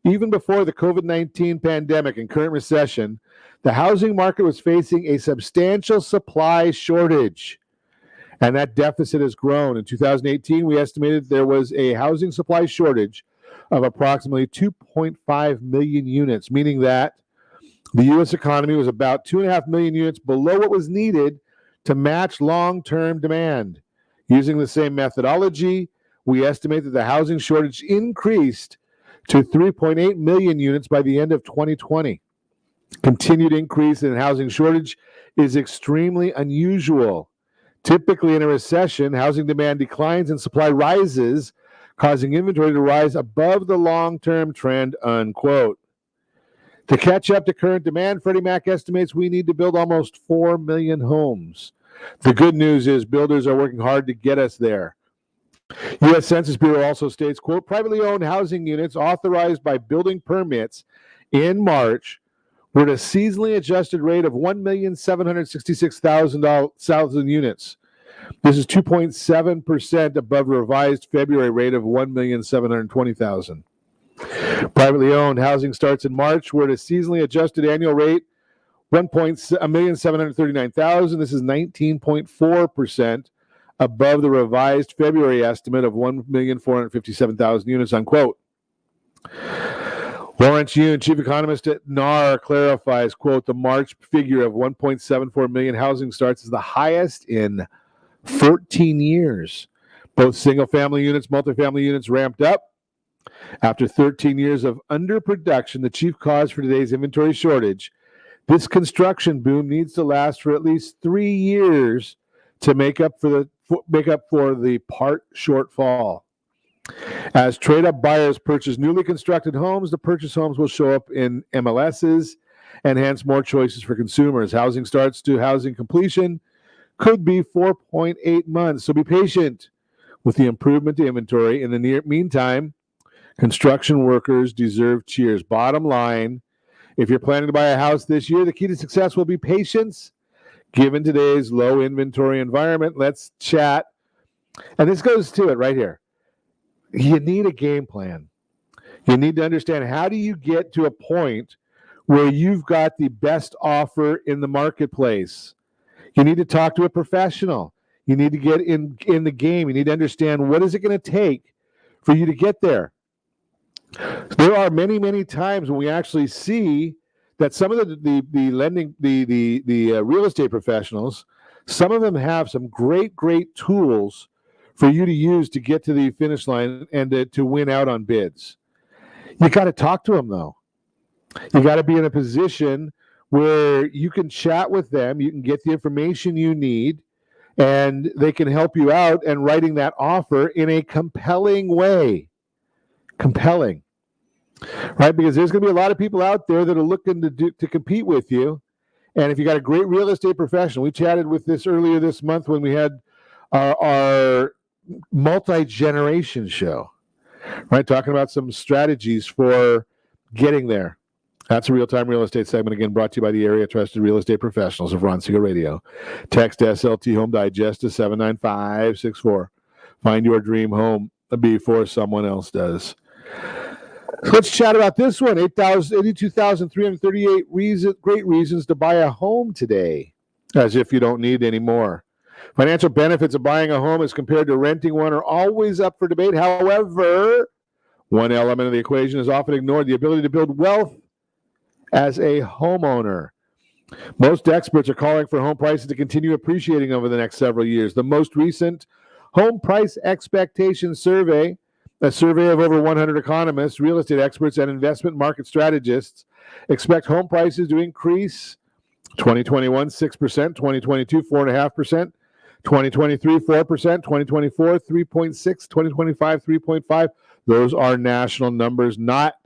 even before the COVID-19 pandemic and current recession, the housing market was facing a substantial supply shortage, and that deficit has grown. In 2018, we estimated there was a housing supply shortage of approximately 2.5 million units, meaning that the U.S. economy was about 2.5 million units below what was needed to match long-term demand. Using the same methodology, we estimate that the housing shortage increased to 3.8 million units by the end of 2020. Continued increase in housing shortage is extremely unusual. Typically, in a recession, housing demand declines and supply rises, causing inventory to rise above the long-term trend, unquote. To catch up to current demand, Freddie Mac estimates we need to build almost 4 million homes. The good news is builders are working hard to get us there. U.S. Census Bureau also states, quote, privately owned housing units authorized by building permits in March were at a seasonally adjusted rate of 1,766,000 units. This is 2.7% above the revised February rate of 1,720,000. Privately owned housing starts in March were at a seasonally adjusted annual rate 1,739,000. This is 19.4% above the revised February estimate of 1,457,000 units, unquote. Lawrence Yoon, chief economist at NAR, clarifies, quote, the March figure of 1.74 million housing starts is the highest in 14 years. Both single-family units, multifamily units ramped up. After 13 years of underproduction, the chief cause for today's inventory shortage, this construction boom needs to last for at least 3 years to make up for the part shortfall. As trade-up buyers purchase newly constructed homes, the purchase homes will show up in MLSs and hence more choices for consumers. Housing starts to housing completion could be 4.8 months, so be patient with the improvement to inventory. In the meantime, construction workers deserve cheers. Bottom line, if you're planning to buy a house this year, the key to success will be patience. Given today's low inventory environment, let's chat. And this goes to it right here. You need a game plan. You need to understand, how do you get to a point where you've got the best offer in the marketplace? You need to talk to a professional. You need to get in the game. You need to understand, what is it going to take for you to get there? There are many, many times when we actually see that some of the real estate professionals, some of them have some great tools for you to use to get to the finish line and to win out on bids. You got to talk to them, though. You got to be in a position where you can chat with them, you can get the information you need, and they can help you out in writing that offer in a compelling way. Compelling. Right? Because there's going to be a lot of people out there that are looking to compete with you. And if you got a great real estate professional, we chatted with this earlier this month when we had our multi-generation show, right? Talking about some strategies for getting there. That's a real-time real estate segment, again, brought to you by the area trusted real estate professionals of Ron Siegel Radio. Text SLT Home Digest to 79564. Find your dream home before someone else does. So let's chat about this one. 82,338 great reasons to buy a home today, as if you don't need any more. Financial benefits of buying a home as compared to renting one are always up for debate. However, one element of the equation is often ignored: the ability to build wealth as a homeowner. Most experts are calling for home prices to continue appreciating over the next several years. The most recent Home Price Expectation Survey, a survey of over 100 economists, real estate experts, and investment market strategists, expect home prices to increase 2021, 6%, 2022, 4.5%, 2023, 4%, 2024, 3.6%, 2025, 3.5%. Those are national numbers, not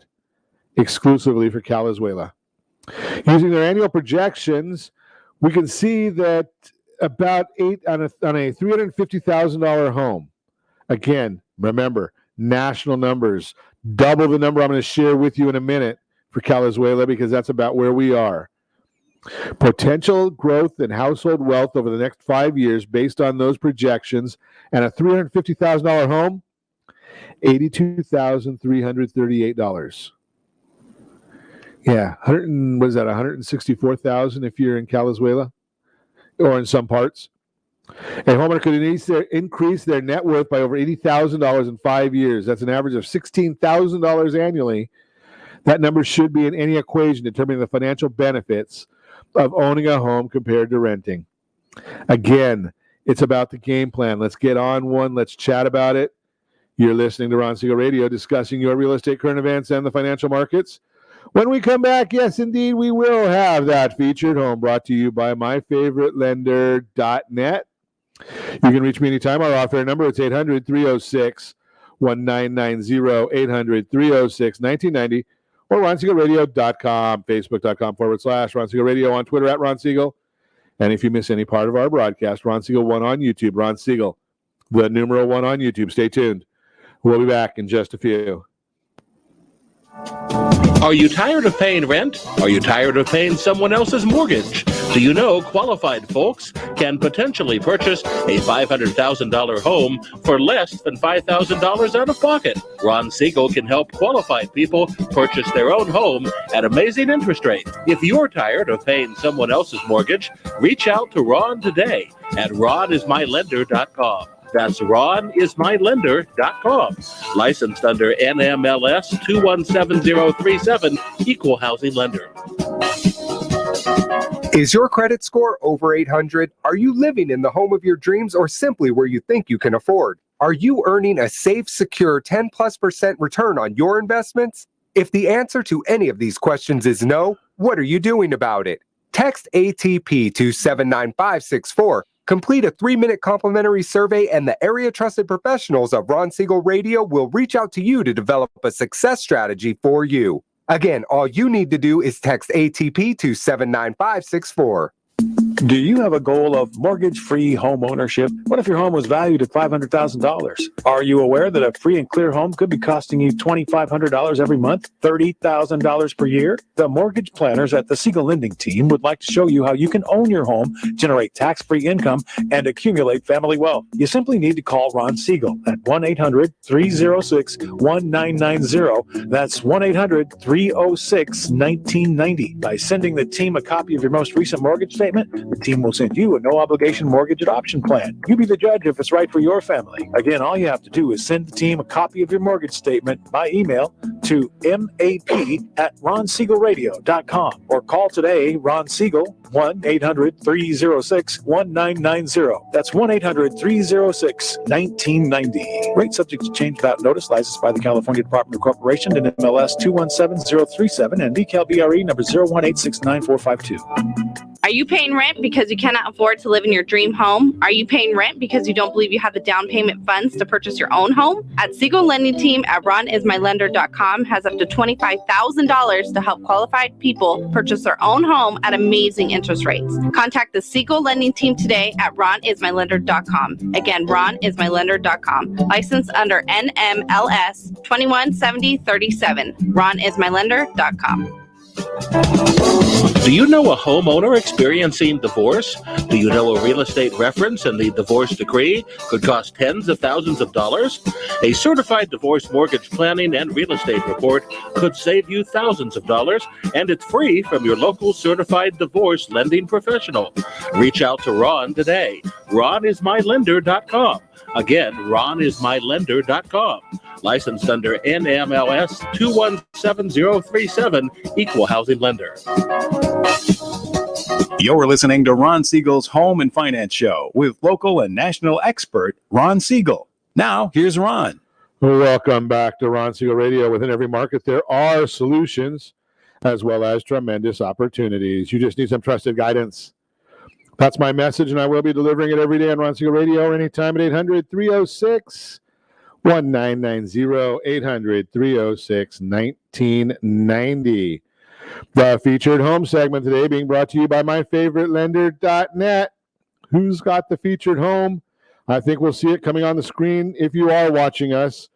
exclusively for Calizuela. Using their annual projections, we can see that about $8 on a $350,000 home. Again, remember, national numbers. Double the number I'm going to share with you in a minute for Calizuela, because that's about where we are. Potential growth in household wealth over the next 5 years based on those projections, and a $350,000 home, $82,338. Yeah, what is that? $164,000 if you're in Calizuela or in some parts. A homeowner could increase their net worth by over $80,000 in 5 years. That's an average of $16,000 annually. That number should be in any equation determining the financial benefits of owning a home compared to renting. Again, it's about the game plan. Let's get on one. Let's chat about it. You're listening to Ron Siegel Radio, discussing your real estate current events and the financial markets. When we come back, yes, indeed, we will have that featured home brought to you by myfavoritelender.net. You can reach me anytime. Our off-air number, it's 800-306-1990, 800-306-1990, or RonSiegelRadio.com, Facebook.com/Ron Siegel Radio, on Twitter @Ron Siegel. And if you miss any part of our broadcast, Ron Siegel 1 on YouTube, Ron Siegel, the numeral 1 on YouTube. Stay tuned. We'll be back in just a few. Are you tired of paying rent? Are you tired of paying someone else's mortgage? Do you know qualified folks can potentially purchase a $500,000 home for less than $5,000 out of pocket? Ron Siegel can help qualified people purchase their own home at amazing interest rates. If you're tired of paying someone else's mortgage, reach out to Ron today at ronismylender.com. That's ronismylender.com. Licensed under NMLS 217037, Equal Housing Lender. Is your credit score over 800? Are you living in the home of your dreams or simply where you think you can afford? Are you earning a safe, secure 10+% return on your investments? If the answer to any of these questions is no, what are you doing about it? Text ATP to 79564. Complete a 3-minute complimentary survey, and the area trusted professionals of Ron Siegel Radio will reach out to you to develop a success strategy for you. Again, all you need to do is text ATP to 79564. Do you have a goal of mortgage-free home ownership? What if your home was valued at $500,000? Are you aware that a free and clear home could be costing you $2,500 every month, $30,000 per year? The mortgage planners at the Siegel Lending Team would like to show you how you can own your home, generate tax-free income, and accumulate family wealth. You simply need to call Ron Siegel at 1-800-306-1990. That's 1-800-306-1990. By sending the team a copy of your most recent mortgage statement, the team will send you a no-obligation mortgage adoption plan. You be the judge if it's right for your family. Again, all you have to do is send the team a copy of your mortgage statement by email to map@ronsiegelradio.com or call today Ron Siegel 1-800-306-1990. That's 1-800-306-1990. Rate subject to change without notice. Licensed by the California Department of Corporation and MLS 217037 and DCAL number 018694552. Are you paying rent because you cannot afford to live in your dream home? Are you paying rent because you don't believe you have the down payment funds to purchase your own home? At Siegel Lending Team at ronismylender.com has up to $25,000 to help qualified people purchase their own home at amazing interest rates. Contact the Siegel Lending Team today at ronismylender.com. Again, ronismylender.com. Licensed under NMLS 217037. ronismylender.com. Do you know a homeowner experiencing divorce? Do you know a real estate reference and the divorce decree could cost tens of thousands of dollars? A certified divorce mortgage planning and real estate report could save you thousands of dollars, and it's free from your local certified divorce lending professional. Reach out to Ron today. ronismylender.com. Again, ronismylender.com. Licensed under NMLS 217037, Equal Housing Lender. You're listening to Ron Siegel's Home and Finance Show with local and national expert Ron Siegel. Now, here's Ron. Welcome back to Ron Siegel Radio. Within every market, there are solutions as well as tremendous opportunities. You just need some trusted guidance. That's my message, and I will be delivering it every day on Ron Siegel Radio or anytime at 800-306-1990, 800-306-1990. The featured home segment today being brought to you by myfavoritelender.net. Who's got the featured home? I think we'll see it coming on the screen if you are watching us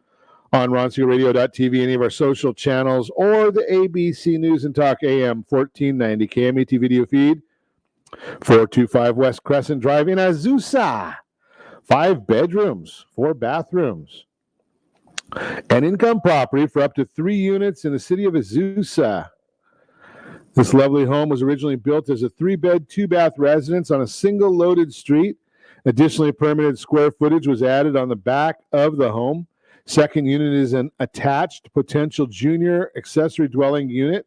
on RonSiegelRadio.tv, any of our social channels, or the ABC News and Talk AM 1490 KMET video feed. 425 West Crescent Drive in Azusa. 5 bedrooms, 4 bathrooms. An income property for up to 3 units in the city of Azusa. This lovely home was originally built as a 3-bed, 2-bath residence on a single loaded street. Additionally, permitted square footage was added on the back of the home. Second unit is an attached potential junior accessory dwelling unit.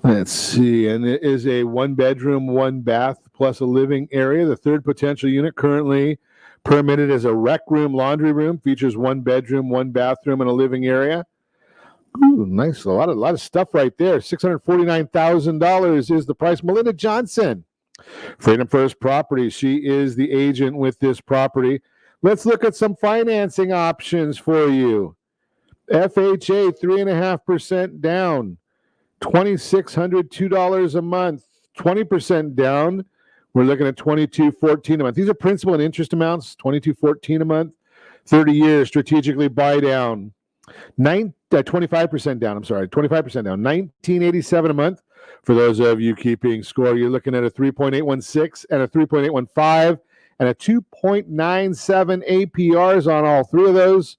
Let's see, and it is a 1-bedroom, 1-bath plus a living area. The third potential unit currently Permitted as a rec room, laundry room. Features 1 bedroom, 1 bathroom, and a living area. Ooh, nice. A lot of stuff right there. $649,000 is the price. Melinda Johnson, Freedom First Properties. She is the agent with this property. Let's look at some financing options for you. FHA, 3.5% down. $2,602 a month. 20% down. We're looking at $2,214 a month. These are principal and interest amounts. $2,214 a month. 30 years strategically buy down. 25% down. I'm sorry, 25% down. $1,987 a month. For those of you keeping score, you're looking at a 3.816 and a 3.815 and a 2.97 APRs on all three of those.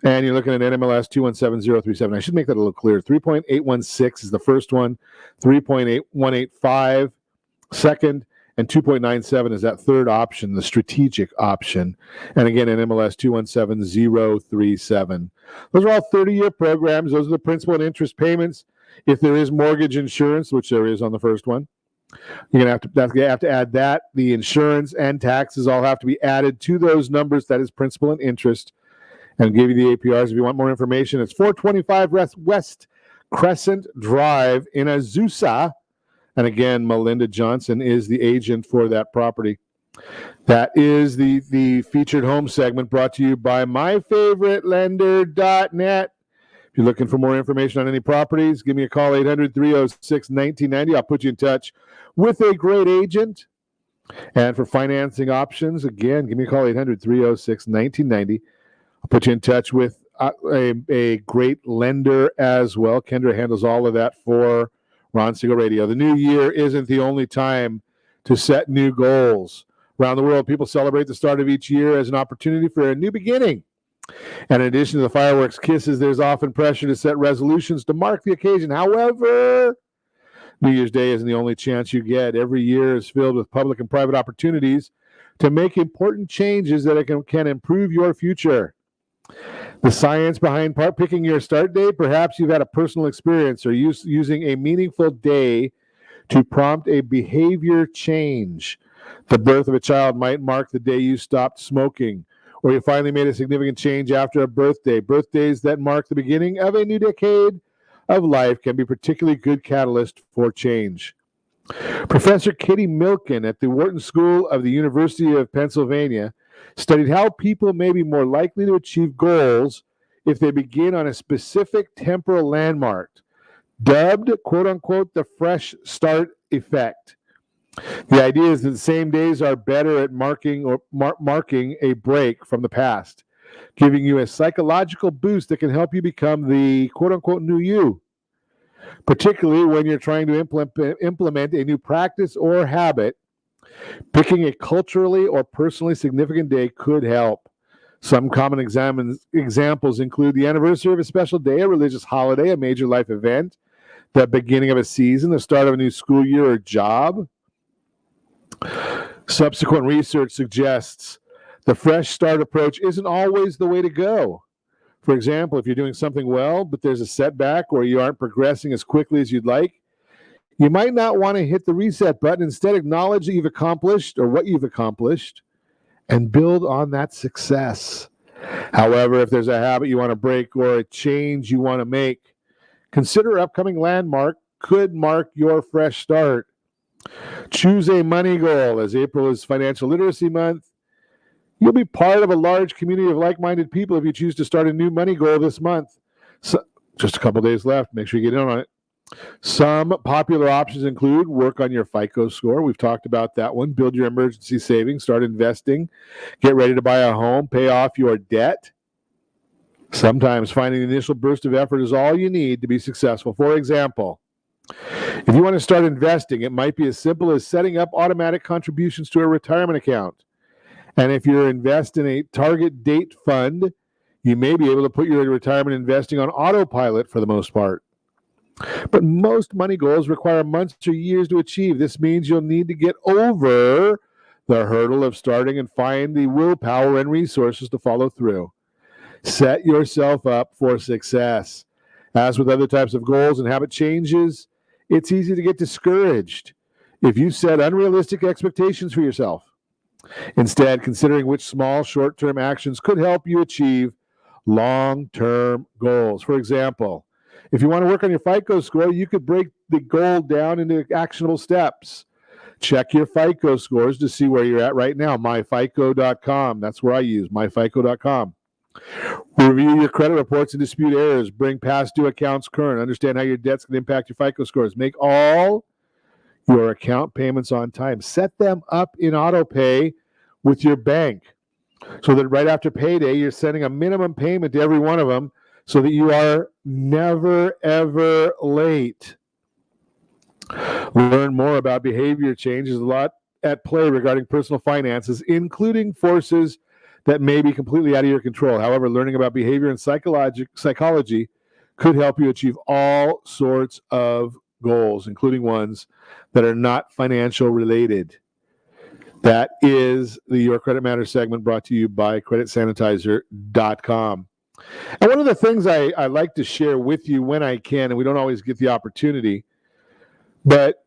And you're looking at NMLS 217037. I should make that a little clearer. 3.816 is the first one, 3.8185 second, and 2.97 is that third option, the strategic option. And again, NMLS 217037. Those are all 30-year programs. Those are the principal and interest payments. If there is mortgage insurance, which there is on the first one, you're going to have to add that. The insurance and taxes all have to be added to those numbers. That is principal and interest. And I'll give you the APRs if you want more information. It's 425 West Crescent Drive in Azusa. And again, Melinda Johnson is the agent for that property. That is the featured home segment brought to you by myfavouritelender.net. If you're looking for more information on any properties, give me a call, 800-306-1990. I'll put you in touch with a great agent. And for financing options, again, give me a call, 800-306-1990. I'll put you in touch with a great lender as well. Kendra handles all of that for Ron Siegel Radio. The new year isn't the only time to set new goals. Around the world, people celebrate the start of each year as an opportunity for a new beginning. And in addition to the fireworks kisses, there's often pressure to set resolutions to mark the occasion. However, New Year's Day isn't the only chance you get. Every year is filled with public and private opportunities to make important changes that can improve your future. The science behind picking your start date, perhaps you've had a personal experience or using a meaningful day to prompt a behavior change. The birth of a child might mark the day you stopped smoking, or you finally made a significant change after a birthday. Birthdays that mark the beginning of a new decade of life can be particularly good catalyst for change. Professor Kitty Milken at the Wharton School of the University of Pennsylvania studied how people may be more likely to achieve goals if they begin on a specific temporal landmark, dubbed, quote-unquote, the fresh start effect. The idea is that the same days are better at marking a break from the past, giving you a psychological boost that can help you become the quote-unquote new you, particularly when you're trying to implement a new practice or habit. Picking a culturally or personally significant day could help. Some common examples include the anniversary of a special day, a religious holiday, a major life event, the beginning of a season, the start of a new school year or job. Subsequent research suggests the fresh start approach isn't always the way to go. For example, if you're doing something well, but there's a setback or you aren't progressing as quickly as you'd like, you might not want to hit the reset button. Instead, acknowledge that you've accomplished or what you've accomplished and build on that success. However, if there's a habit you want to break or a change you want to make, consider upcoming landmark could mark your fresh start. Choose a money goal. As April is Financial Literacy Month, you'll be part of a large community of like-minded people if you choose to start a new money goal this month. So, just a couple days left. Make sure you get in on it. Some popular options include work on your FICO score. We've talked about that one. Build your emergency savings. Start investing. Get ready to buy a home. Pay off your debt. Sometimes finding the initial burst of effort is all you need to be successful. For example, if you want to start investing, it might be as simple as setting up automatic contributions to a retirement account. And if you're investing in a target date fund, you may be able to put your retirement investing on autopilot for the most part. But most money goals require months or years to achieve. This means you'll need to get over the hurdle of starting and find the willpower and resources to follow through. Set yourself up for success. As with other types of goals and habit changes, it's easy to get discouraged if you set unrealistic expectations for yourself. Instead, considering which small short-term actions could help you achieve long-term goals. For example, if you want to work on your FICO score, you could break the goal down into actionable steps. Check your FICO scores to see where you're at right now. myfico.com. That's where I use myfico.com. Review your credit reports and dispute errors. Bring past due accounts current. Understand how your debts can impact your FICO scores. Make all your account payments on time. Set them up in auto pay with your bank so that right after payday, you're sending a minimum payment to every one of them so that you are never, ever late. Learn more about behavior change. There's a lot at play regarding personal finances, including forces that may be completely out of your control. However, learning about behavior and psychology could help you achieve all sorts of goals, including ones that are not financial related. That is the Your Credit Matters segment brought to you by creditsanitizer.com. And one of the things I like to share with you when I can, and we don't always get the opportunity, but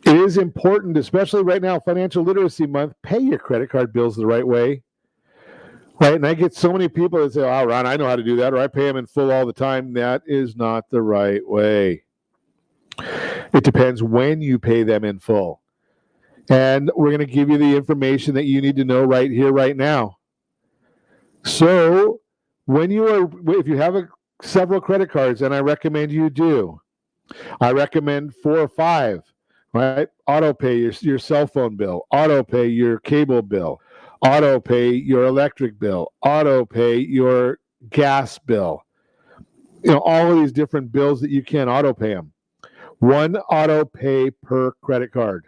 it is important, especially right now, Financial Literacy Month, pay your credit card bills the right way. Right? And I get so many people that say, oh, Ron, I know how to do that, or I pay them in full all the time. That is not the right way. It depends when you pay them in full. And we're going to give you the information that you need to know right here, right now. So if you have several credit cards, and I recommend you do, I recommend 4 or 5, right? Auto pay your cell phone bill, auto pay your cable bill, auto pay your electric bill, auto pay your gas bill. All of these different bills that you can auto pay them. 1 auto pay per credit card.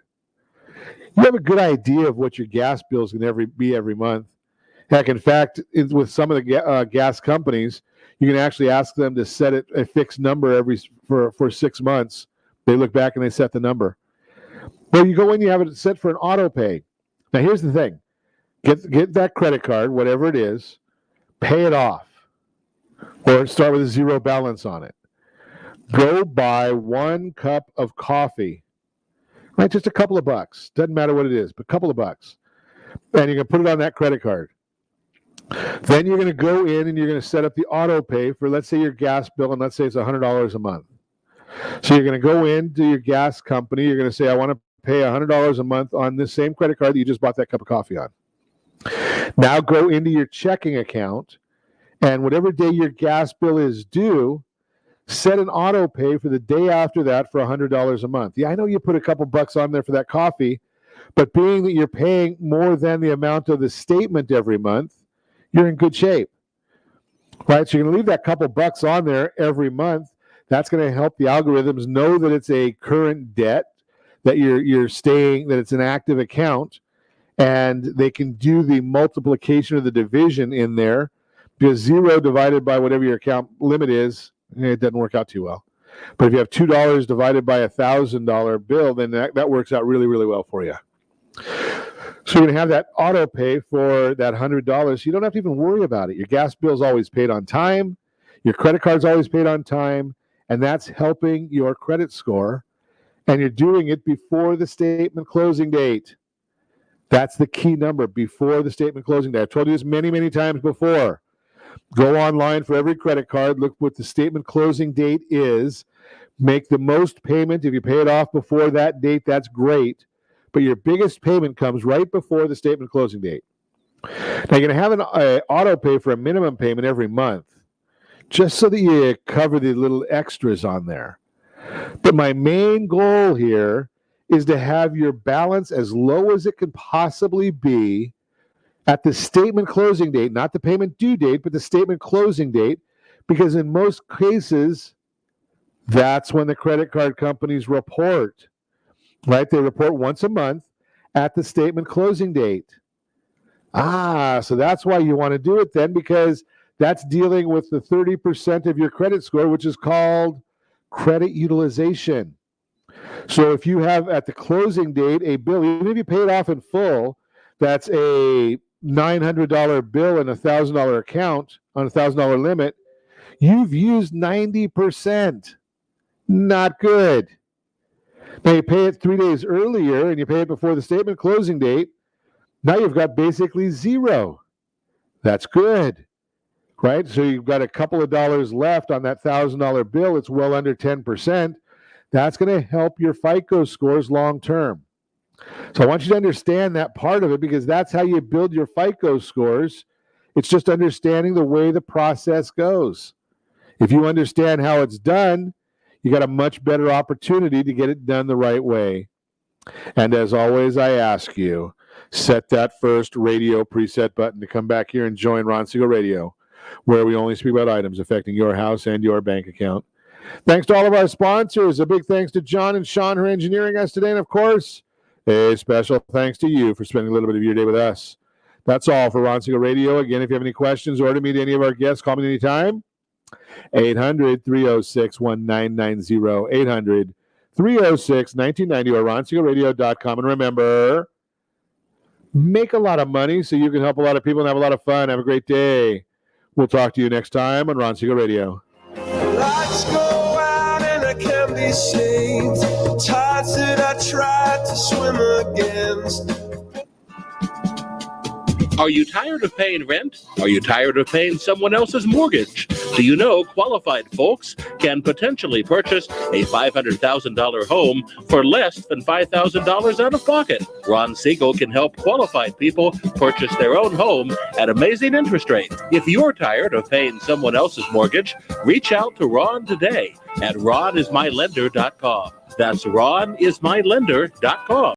You have a good idea of what your gas bill is going to be every month. Heck, in fact, with some of the gas companies, you can actually ask them to set it a fixed number for 6 months. They look back and they set the number. Well, you go in, you have it set for an auto pay. Now, here's the thing. Get that credit card, whatever it is, pay it off, or start with a zero balance on it. Go buy 1 cup of coffee, right? Just a couple of bucks. Doesn't matter what it is, but a couple of bucks. And you're going to put it on that credit card. Then you're going to go in and you're going to set up the auto pay for, let's say, your gas bill, and let's say it's $100 a month. So you're going to go into your gas company. You're going to say, I want to pay $100 a month on this same credit card that you just bought that cup of coffee on. Now go into your checking account, and whatever day your gas bill is due, set an auto pay for the day after that for $100 a month. Yeah, I know you put a couple bucks on there for that coffee, but being that you're paying more than the amount of the statement every month, you're in good shape. Right? So you're going to leave that couple bucks on there every month. That's going to help the algorithms know that it's a current debt, that that it's an active account, and they can do the multiplication or the division in there, because 0 divided by whatever your account limit is, it doesn't work out too well. But if you have $2 divided by $1,000 bill, then that works out really, really well for you. So you're going to have that auto pay for that $100. You don't have to even worry about it. Your gas bill is always paid on time. Your credit card's always paid on time. And that's helping your credit score. And you're doing it before the statement closing date. That's the key number, before the statement closing date. I've told you this many, many times before. Go online for every credit card. Look what the statement closing date is. Make the most payment. If you pay it off before that date, that's great. But your biggest payment comes right before the statement closing date. Now, you're going to have an auto pay for a minimum payment every month, just so that you cover the little extras on there. But my main goal here is to have your balance as low as it can possibly be at the statement closing date, not the payment due date, but the statement closing date, because in most cases, that's when the credit card companies report, right? They report once a month at the statement closing date. So that's why you want to do it then, because that's dealing with the 30% of your credit score, which is called credit utilization. So if you have at the closing date a bill, even if you pay it off in full, that's a $900 bill and a $1,000 account on a $1,000 limit, you've used 90%. Not good. Now you pay it 3 days earlier and you pay it before the statement closing date, Now you've got basically zero. That's good, right? So you've got a couple of dollars left on that $1,000 bill. It's well under 10%. That's going to help your FICO scores long term. So I want you to understand that part of it, because that's how you build your FICO scores. It's just understanding the way the process goes. If you understand how it's done, you got a much better opportunity to get it done the right way. And as always, I ask you, set that first radio preset button to come back here and join Ron Siegel Radio, where we only speak about items affecting your house and your bank account. Thanks to all of our sponsors. A big thanks to John and Sean who are engineering us today. And of course, a special thanks to you for spending a little bit of your day with us. That's all for Ron Siegel Radio. Again, if you have any questions or to meet any of our guests, call me anytime. 800-306-1990. 800-306-1990 or ronsiegelradio.com. And remember, make a lot of money so you can help a lot of people and have a lot of fun. Have a great day. We'll talk to you next time on Ron Siegel Radio. Lights go out and I can be saved. Tides that I tried to swim against. Are you tired of paying rent? Are you tired of paying someone else's mortgage? Do you know qualified folks can potentially purchase a $500,000 home for less than $5,000 out of pocket? Ron Siegel can help qualified people purchase their own home at amazing interest rates. If you're tired of paying someone else's mortgage, reach out to Ron today at ronismylender.com. That's ronismylender.com.